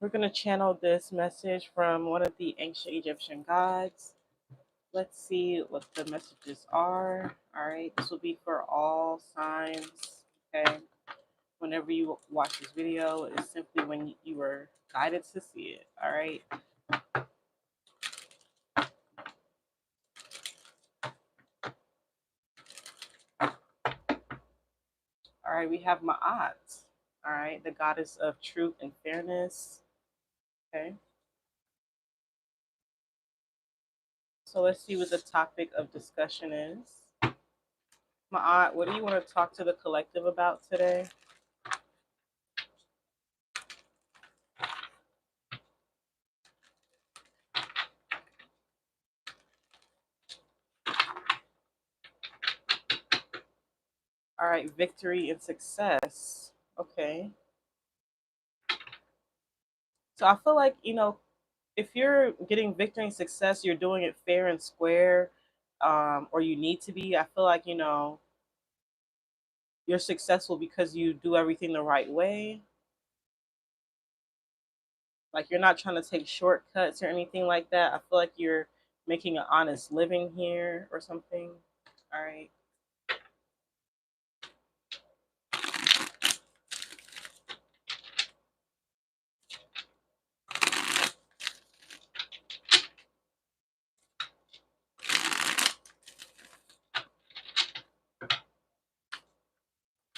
We're going to channel this message from one of the ancient Egyptian gods. Let's see what the messages are. All right, this will be for all signs. Okay, whenever you watch this video, it's simply when you were guided to see it. All right. All right, we have Ma'at. All right, the goddess of truth and fairness. Okay. So let's see what the topic of discussion is. Ma'at, what do you want to talk to the collective about today? All right, victory and success. Okay. So I feel like, if you're getting victory and success, you're doing it fair and square, or you need to be. I feel like, you're successful because you do everything the right way. Like you're not trying to take shortcuts or anything like that. I feel like you're making an honest living here or something. All right.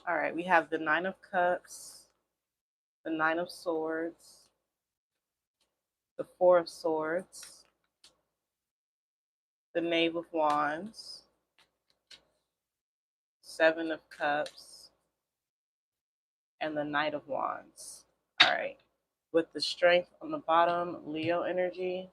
All right. We have the Nine of Cups, the Nine of Swords, the Four of Swords, the Knave of Wands, Seven of Cups, and the Knight of Wands. All right. With the Strength on the bottom, Leo energy.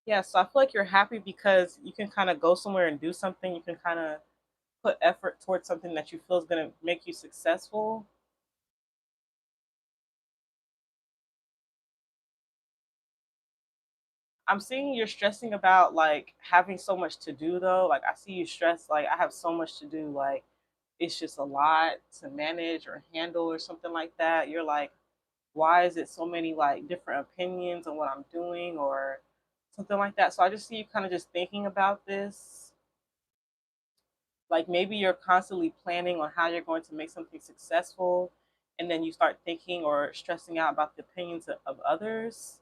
Yeah, so I feel like you're happy because you can kind of go somewhere and do something. You can kind of put effort towards something that you feel is going to make you successful. I'm seeing you're stressing about like having so much to do though. Like I see you stressed like I have so much to do. Like it's just a lot to manage or handle or something like that. You're like, why is it so many like different opinions on what I'm doing or something like that? So I just see you kind of just thinking about this. Like maybe you're constantly planning on how you're going to make something successful, and then you start thinking or stressing out about the opinions of others.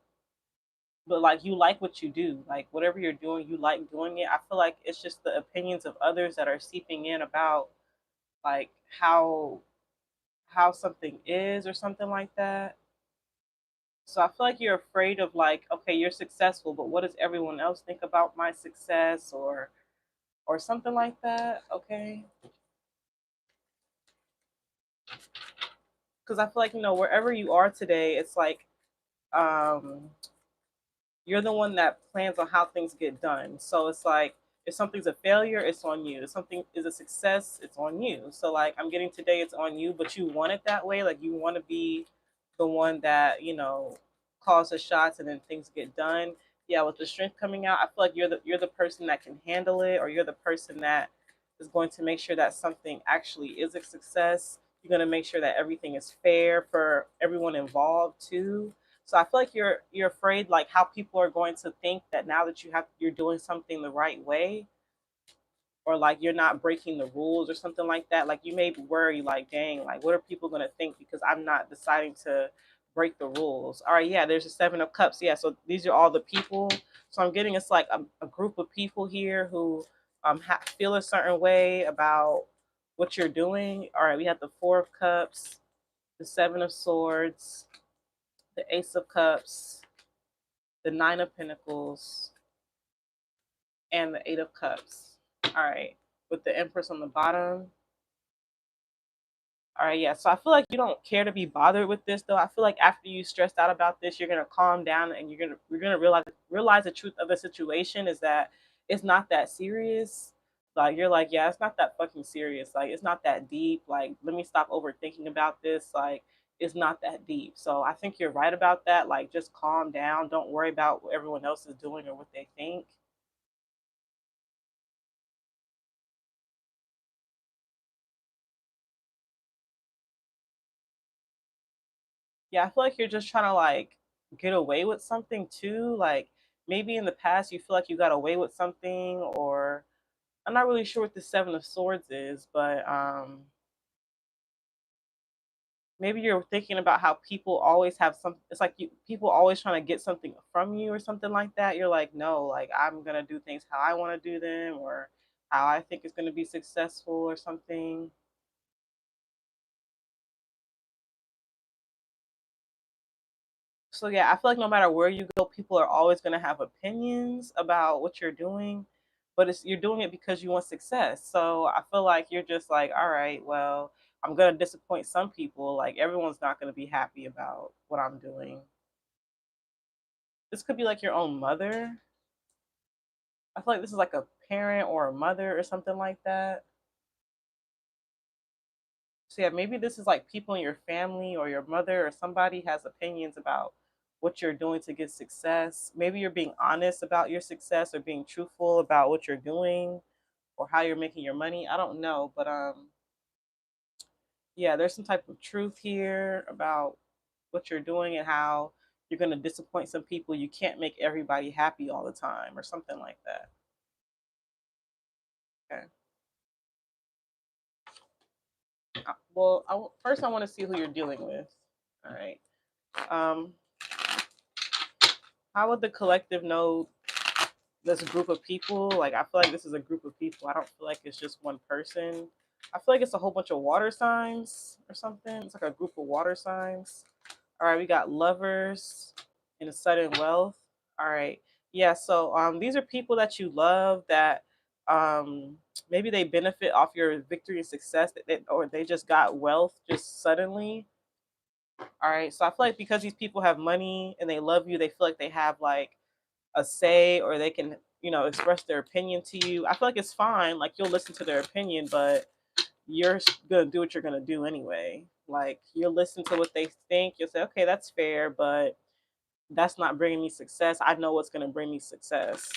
But like you like what you do, like whatever you're doing, you like doing it. I feel like it's just the opinions of others that are seeping in about like how something is or something like that. So I feel like you're afraid of like, okay, you're successful, but what does everyone else think about my success or something like that? Okay. Because I feel like, wherever you are today, it's like um you're the one that plans on how things get done. So it's like if something's a failure, it's on you. If something is a success, it's on you. So like I'm getting today, it's on you, but you want it that way. Like you want to be the one that calls the shots and then things get done. Yeah, with the strength coming out, I feel like you're the person that can handle it, or you're the person that is going to make sure that something actually is a success. You're going to make sure that everything is fair for everyone involved too. So I feel like you're afraid like how people are going to think that now that you're doing something the right way, or like you're not breaking the rules or something like that. Like you may worry like, dang, like what are people gonna think because I'm not deciding to break the rules. All right, yeah, there's a Seven of Cups. Yeah, so these are all the people. So I'm getting it's like a group of people here who feel a certain way about what you're doing. All right, we have the Four of Cups, the Seven of Swords, the Ace of Cups, the Nine of Pentacles, and the Eight of Cups. All right, with the Empress on the bottom. All right, yeah. So I feel like you don't care to be bothered with this, though. I feel like after you stressed out about this, you're gonna calm down and you're gonna realize the truth of the situation is that it's not that serious. Like you're like, yeah, it's not that fucking serious. Like it's not that deep. Like let me stop overthinking about this. Like it's not that deep. So I think you're right about that. Like just calm down. Don't worry about what everyone else is doing or what they think. Yeah, I feel like you're just trying to like get away with something too. Like maybe in the past you feel like you got away with something, or I'm not really sure what the Seven of Swords is, but maybe you're thinking about how people always have some. It's like people always trying to get something from you or something like that. You're like, no, like I'm gonna do things how I want to do them, or how I think it's gonna be successful or something. So yeah, I feel like no matter where you go, people are always gonna have opinions about what you're doing, but it's you're doing it because you want success. So I feel like you're just like, all right, well, I'm gonna disappoint some people. Like everyone's not gonna be happy about what I'm doing. This could be like your own mother. I feel like this is like a parent or a mother or something like that. So yeah, maybe this is like people in your family or your mother or somebody has opinions about what you're doing to get success. Maybe you're being honest about your success or being truthful about what you're doing or how you're making your money. I don't know, but yeah, there's some type of truth here about what you're doing and how you're going to disappoint some people. You can't make everybody happy all the time or something like that. Okay. Well, first I want to see who you're dealing with. All right. Um, how would the collective know this group of people? Like, I feel like this is a group of people. I don't feel like it's just one person. I feel like it's a whole bunch of water signs or something. It's like a group of water signs. All right, we got lovers and sudden wealth. All right. Yeah, so these are people that you love that um maybe they benefit off your victory and success or they just got wealth just suddenly. All right. So I feel like because these people have money and they love you, they feel like they have like a say or they can, express their opinion to you. I feel like it's fine. Like you'll listen to their opinion, but you're gonna do what you're gonna do anyway. Like you'll listen to what they think. You'll say, okay, that's fair, but that's not bringing me success. I know what's gonna bring me success.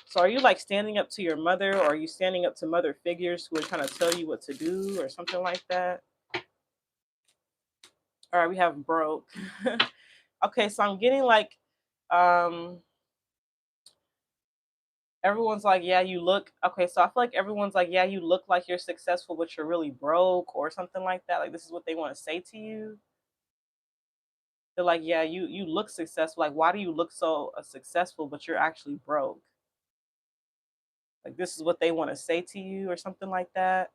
So are you like standing up to your mother, or are you standing up to mother figures who are trying to tell you what to do or something like that? All right, we have broke. Okay, so I'm getting like um everyone's like, yeah, you look okay. So I feel like everyone's like, yeah, you look like you're successful, but you're really broke or something like that. Like this is what they want to say to you. They're like, yeah, you look successful. Like, why do you look so successful, but you're actually broke? Like this is what they want to say to you or something like that.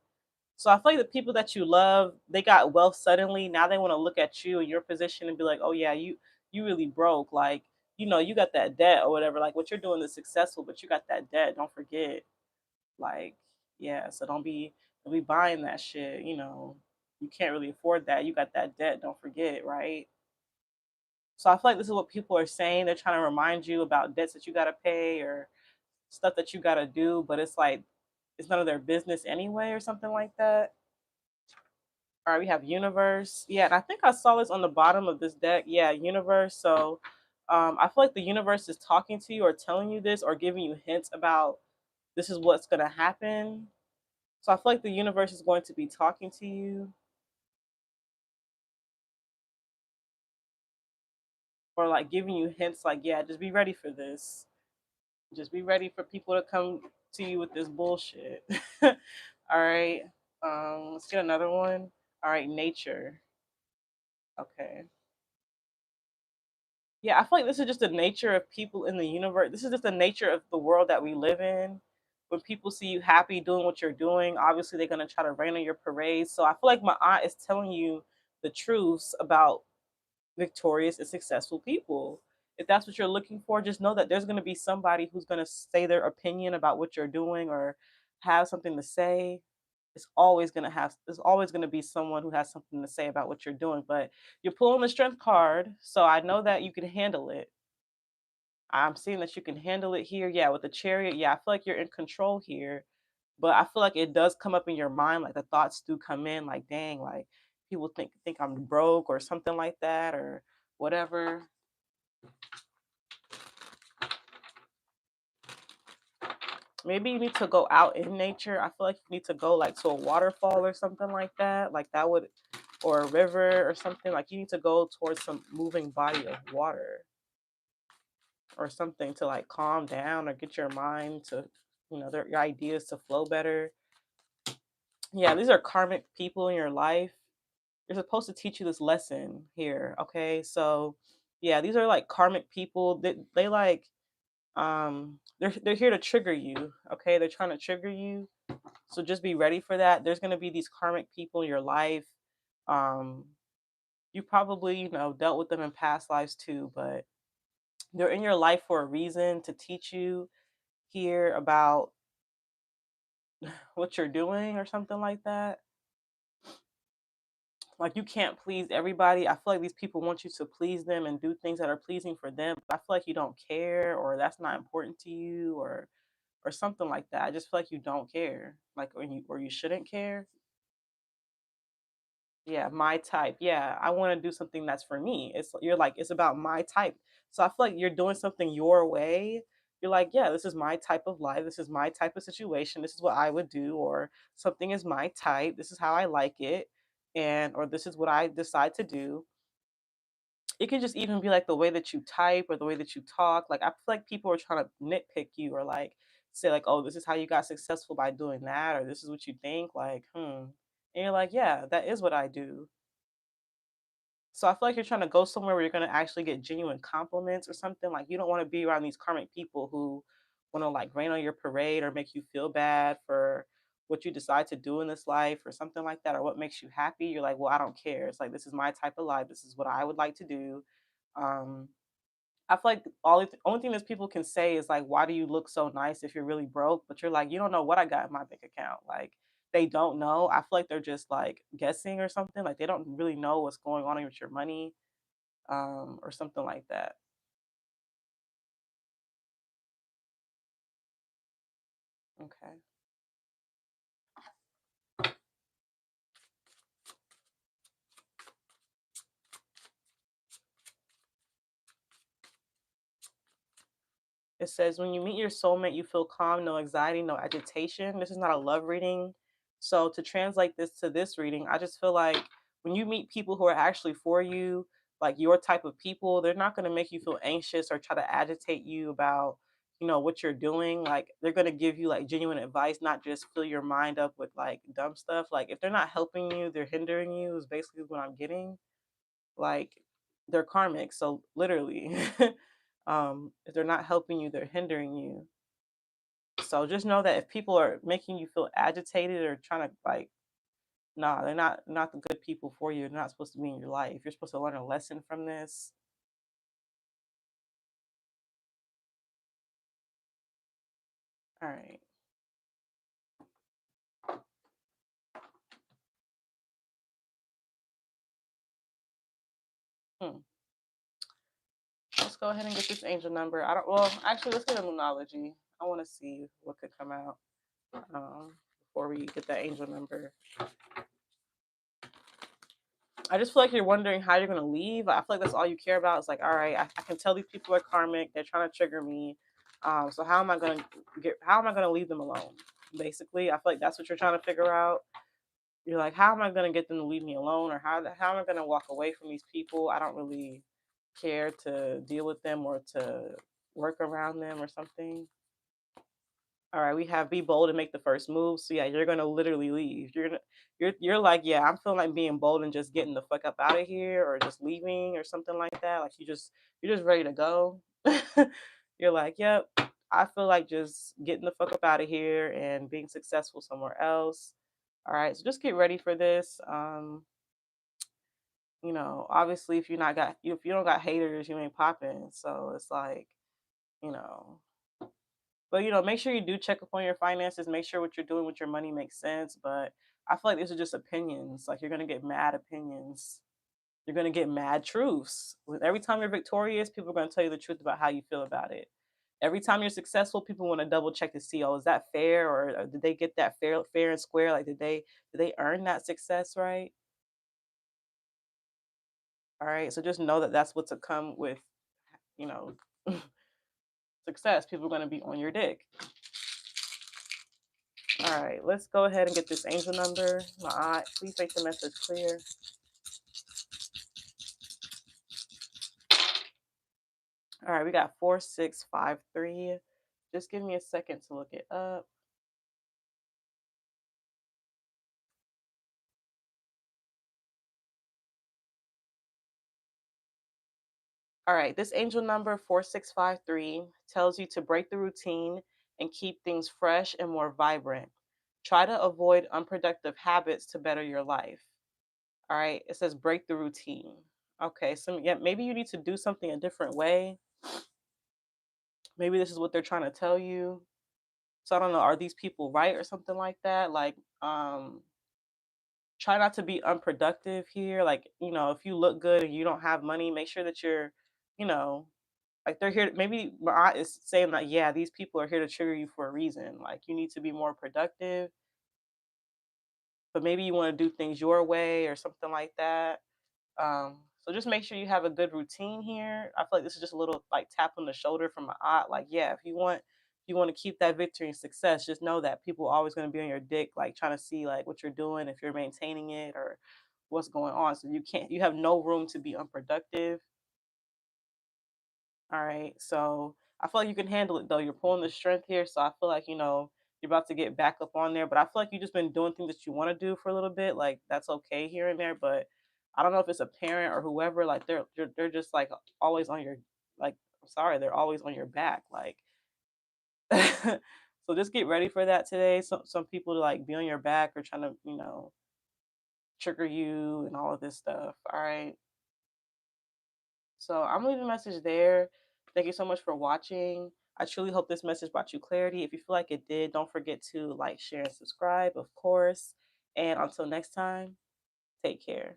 So I feel like the people that you love, they got wealth suddenly. Now they want to look at you in your position and be like, oh yeah, you really broke. Like you got that debt or whatever. Like what you're doing is successful, but you got that debt. Don't forget. Like, yeah, so don't be buying that shit, You can't really afford that. You got that debt, don't forget, right? So I feel like this is what people are saying. They're trying to remind you about debts that you gotta pay or stuff that you gotta do, but it's like it's none of their business anyway, or something like that. All right, we have universe. Yeah, and I think I saw this on the bottom of this deck. Yeah, universe. So I feel like the universe is talking to you or telling you this or giving you hints about this is what's gonna happen. So I feel like the universe is going to be talking to you or like giving you hints like, yeah, just be ready for this. Just be ready for people to come to you with this bullshit. All right. Let's get another one. All right, nature. Okay. Yeah, I feel like this is just the nature of people in the universe. This is just the nature of the world that we live in. When people see you happy doing what you're doing, obviously they're gonna try to rain on your parade. So I feel like my aunt is telling you the truths about victorious and successful people. If that's what you're looking for, just know that there's going to be somebody who's going to say their opinion about what you're doing or have something to say. There's always going to be someone who has something to say about what you're doing, but you're pulling the strength card, so I know that you can handle it. I'm seeing that you can handle it here. Yeah, with the chariot. Yeah, I feel like you're in control here, but I feel like it does come up in your mind, like the thoughts do come in, like, dang, like people think I'm broke or something like that or whatever. Maybe you need to go out in nature. I feel like you need to go like to a waterfall or something like that. Like that would or a river or something. Like you need to go towards some moving body of water or something to like calm down or get your mind to, your ideas to flow better. Yeah, these are karmic people in your life. They're supposed to teach you this lesson here. Okay, so yeah, these are like karmic people. They like they're here to trigger you. Okay, they're trying to trigger you. So just be ready for that. There's gonna be these karmic people in your life. Um, you probably dealt with them in past lives too, but they're in your life for a reason to teach you here about what you're doing or something like that. Like you can't please everybody. I feel like these people want you to please them and do things that are pleasing for them. I feel like you don't care or that's not important to you or something like that. I just feel like you don't care. Like or you shouldn't care. Yeah, my type. Yeah, I want to do something that's for me. You're like it's about my type. So I feel like you're doing something your way. You're like, yeah, this is my type of life. This is my type of situation. This is what I would do or something is my type. This is how I like it and or this is what I decide to do. It can just even be like the way that you type or the way that you talk. Like I feel like people are trying to nitpick you or like say like, oh, this is how you got successful by doing that, or this is what you think. Like, And you're like, yeah, that is what I do. So I feel like you're trying to go somewhere where you're gonna actually get genuine compliments or something. Like you don't want to be around these karmic people who want to like rain on your parade or make you feel bad for what you decide to do in this life or something like that, or what makes you happy. You're like, well, I don't care. It's like this is my type of life. This is what I would like to do. Um, I feel like only thing that people can say is like, why do you look so nice if you're really broke? But you're like, you don't know what I got in my bank account. Like they don't know. I feel like they're just like guessing or something. Like they don't really know what's going on with your money, or something like that. Okay. It says when you meet your soulmate, you feel calm, no anxiety, no agitation. This is not a love reading. So to translate this to this reading, I just feel like when you meet people who are actually for you, like your type of people, they're not going to make you feel anxious or try to agitate you about, what you're doing. Like they're going to give you like genuine advice, not just fill your mind up with like dumb stuff. Like if they're not helping you, they're hindering you is basically what I'm getting. Like they're karmic. So literally, if they're not helping you, they're hindering you. So just know that if people are making you feel agitated or trying to like, nah, they're not the good people for you. They're not supposed to be in your life. You're supposed to learn a lesson from this. All right. Hmm. Let's go ahead and get this angel number. I don't. Well, actually, let's get a numerology. I want to see what could come out before we get that angel number. I just feel like you're wondering how you're gonna leave. I feel like that's all you care about. It's like, all right, I can tell these people are karmic. They're trying to trigger me. So how am I gonna How am I gonna leave them alone? Basically, I feel like that's what you're trying to figure out. You're like, how am I gonna get them to leave me alone, or how am I gonna walk away from these people? I don't really care to deal with them or to work around them or something. All right, we have be bold and make the first move. So yeah, you're gonna literally leave. You're like, yeah, I'm feeling like being bold and just getting the fuck up out of here or just leaving or something like that. Like you're just ready to go. You're like, yep, I feel like just getting the fuck up out of here and being successful somewhere else. All right, so just get ready for this. Obviously if you don't got haters, you ain't popping. So it's like, you know, but make sure you do check up on your finances. Make sure what you're doing with your money makes sense. But I feel like these are just opinions. Like you're gonna get mad opinions. You're gonna get mad truths. Every time you're victorious, people are gonna tell you the truth about how you feel about it. Every time you're successful, people want to double check to see, oh, is that fair, or did they get that fair and square? Like did they earn that success, right? All right. So just know that that's what's to come with, you know, success. People are gonna be on your dick. All right, let's go ahead and get this angel number. My aunt, please make the message clear. All right, we got 4653. Just give me a second to look it up. All right, this angel number 4653 tells you to break the routine and keep things fresh and more vibrant. Try to avoid unproductive habits to better your life. All right, it says break the routine. Okay, so yeah, maybe you need to do something a different way. Maybe this is what they're trying to tell you. So I don't know, are these people right or something like that? Like, try not to be unproductive here. Like, if you look good and you don't have money, make sure that you're, you know, like they're here. Maybe Ma'at is saying that, yeah, these people are here to trigger you for a reason. Like, you need to be more productive, but maybe you want to do things your way or something like that. So just make sure you have a good routine here. I feel like this is just a little like tap on the shoulder from an aunt. Like, yeah, if you want to keep that victory and success, just know that people are always going to be on your dick, like trying to see like what you're doing, if you're maintaining it or what's going on. So you have no room to be unproductive. All right. So I feel like you can handle it though. You're pulling the strength here. So I feel like, you're about to get back up on there. But I feel like you've just been doing things that you want to do for a little bit. Like that's okay here and there. But I don't know if it's a parent or whoever, like they're just like always on your like I'm sorry, they're always on your back. Like so just get ready for that today. Some people like be on your back or trying to, trigger you and all of this stuff. All right. So I'm leaving a message there. Thank you so much for watching. I truly hope this message brought you clarity. If you feel like it did, don't forget to like, share, and subscribe, of course. And until next time, take care.